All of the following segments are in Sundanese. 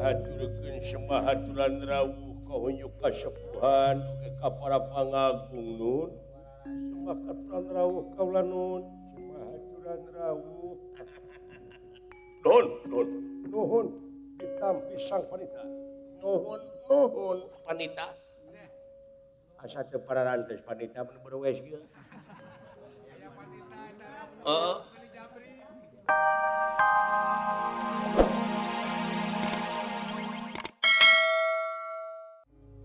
ngahaturkeun semahaturan rawuh kahunjuk kasepuhan dugi ka para pangagung nun. Semahaturan rawuh kaula nun. Semahaturan rawuh. Nuhun ditampi sang panita. Nuhun panita. Asa teu pararantes panita mun berwes kieu. Heeh.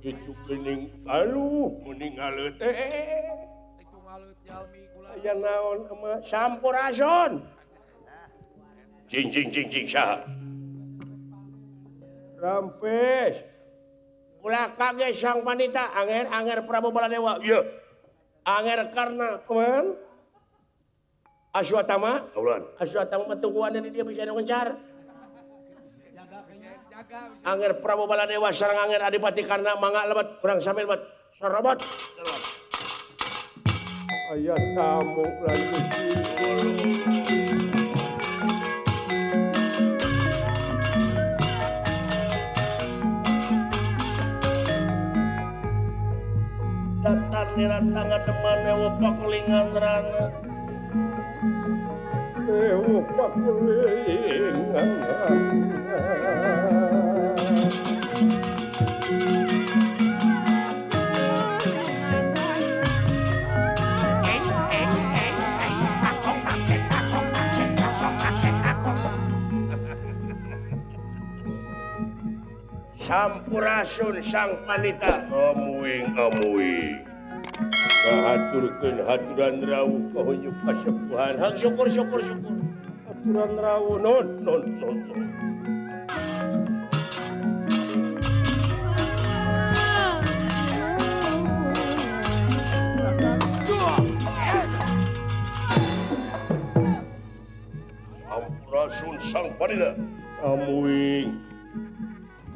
Itu geuning aluh mending ngaleut teh. Itu ngaleut jalmi kula. Aya naon ama sampurasun. Cing saha? Rampes. Ulah kage sang panita anger Prabu Baladewa. Iya. Anger karena keman. Aswatama. Kaulan. Aswatama matukuan di dia bisa ngencar. Jaga. Anger Prabu Baladewa sareng anger Adipati karena mangga lebat kurang sambil lebat. Sarobot. Aya tamu lanjut. Datan niratanga demane wopak kelingan rana. Wopak kelingan rana. Sampurasun sang panita amuing ngahaturkeun haturan rawuh kahunjuk kasepuhan hang syukur haturan rawuh non Sampurasun sang panita amuing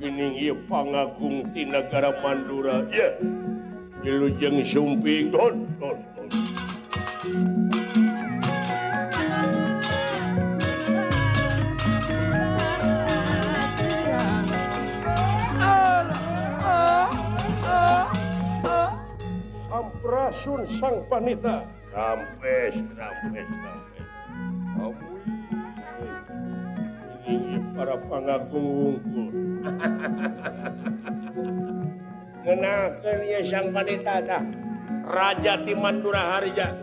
geuning ieu pangagung ti nagara Mandura ya Wilujeng Sumping non Sampurasun sang panita rampes ini para pangagung wungkul ngenakeun ieu sang panita tah Raja ti Mandura Harja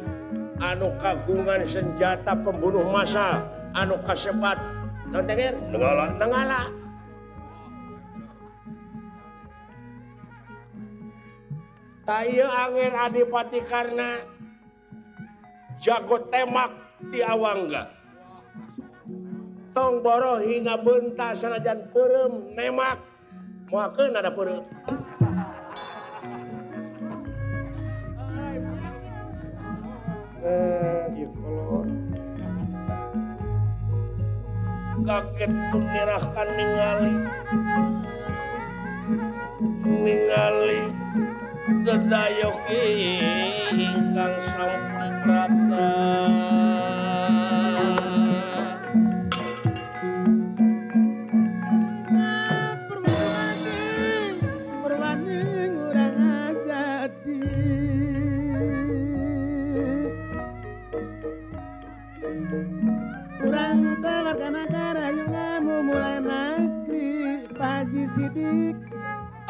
anu kagungan senjata pembunuh massal anu kasebat naon teh ger Nenggala ta ieu anger Adipati karna jago temak ti Awangga tong boroh hingga beunta sanajan peureum nemak moakeun ada peureum ieu kolot kaget menyerahkan ningali dedayok ingkang sampurna Sidik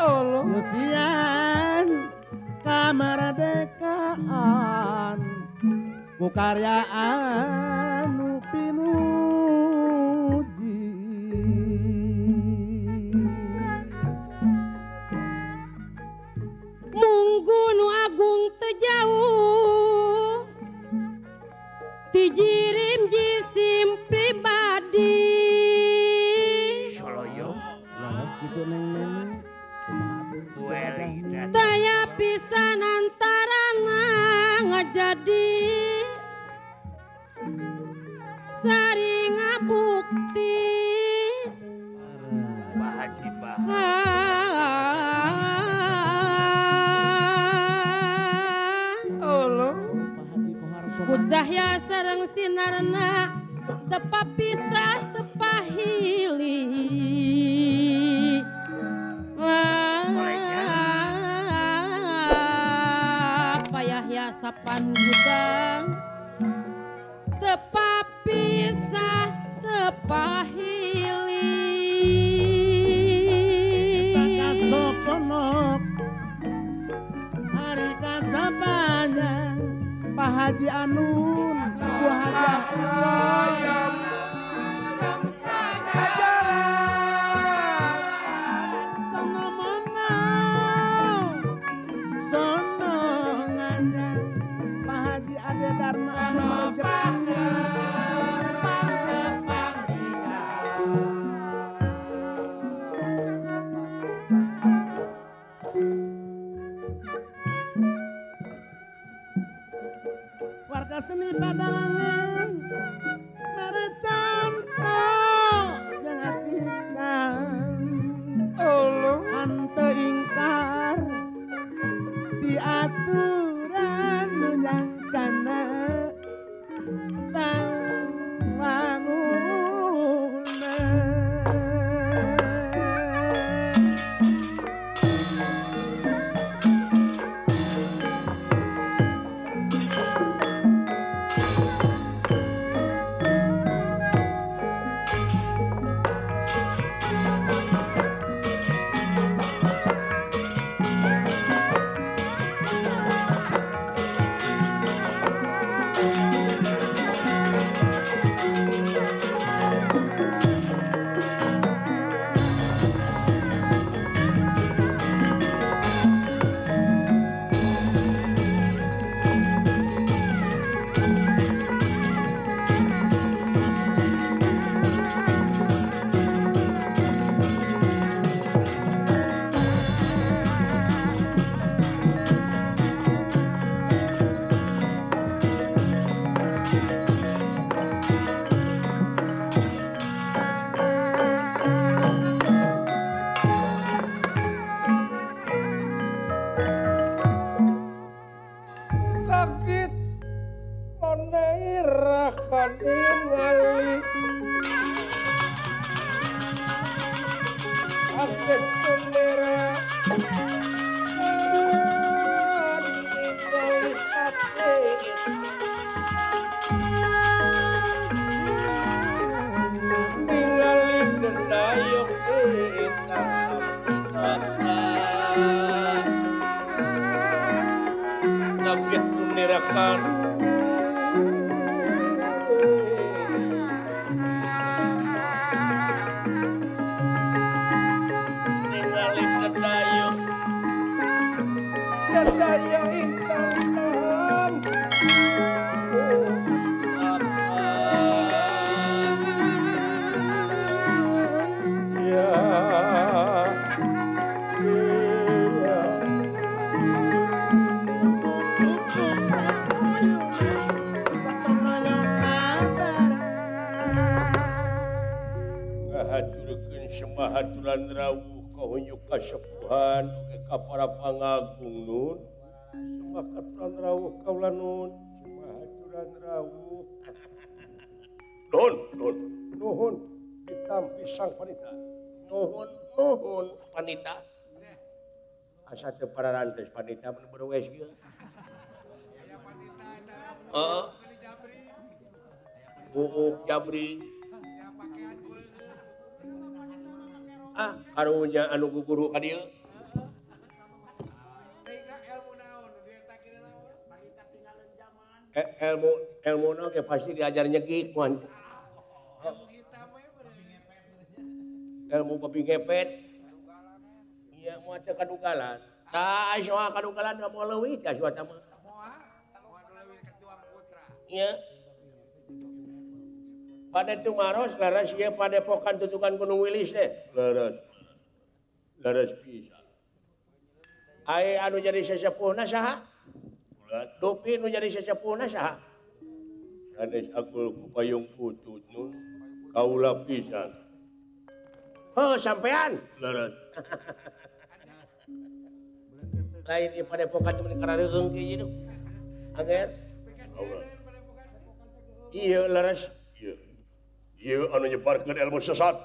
Allah Yusian kamaradekaan bukaryaan nu pinuji munggu nu agung teu jauh dijirim jisim pribadi gitu neng saya pisan antarana ngajadi sari ngabukti Haji Allah kucahya sareng sinarna tepa pisah tepahili papan gudang tepapisah tepahili kasoponok hari kasabanyak Pak Haji Anun Bu Haji warga seni Padangan merecanto jangatikan tolong ante ingkar diaturan nunyangkana Haturan rawuh kahunjuk kasepuhan dugi ka para pangagung nun semua haturan rawuh kaula nun semua haturan rawuh nuhun ditampi sang panita nuhun panita asa teu pararantes panita mun berwes geus Uuk Jabri karunya anu guguru ka dieu ilmu na ge pasti diajar nyegik moan ilmu babi ngepet iya moal teu kadugalan tah soal kadugalan moal leuwih ka suata mah iya pada tumaros laras ieu padepokan tutukan Gunung Wilis teh laras pisan ai anu jadi sesepuhna saha Dupi nu jadi sesepuhna saha sanes akul ku payung putut nun kaula pisan sampean laras lain di padepokan teu karareung kieu nu angger iya laras iya anu nyebarkeun ilmu sesat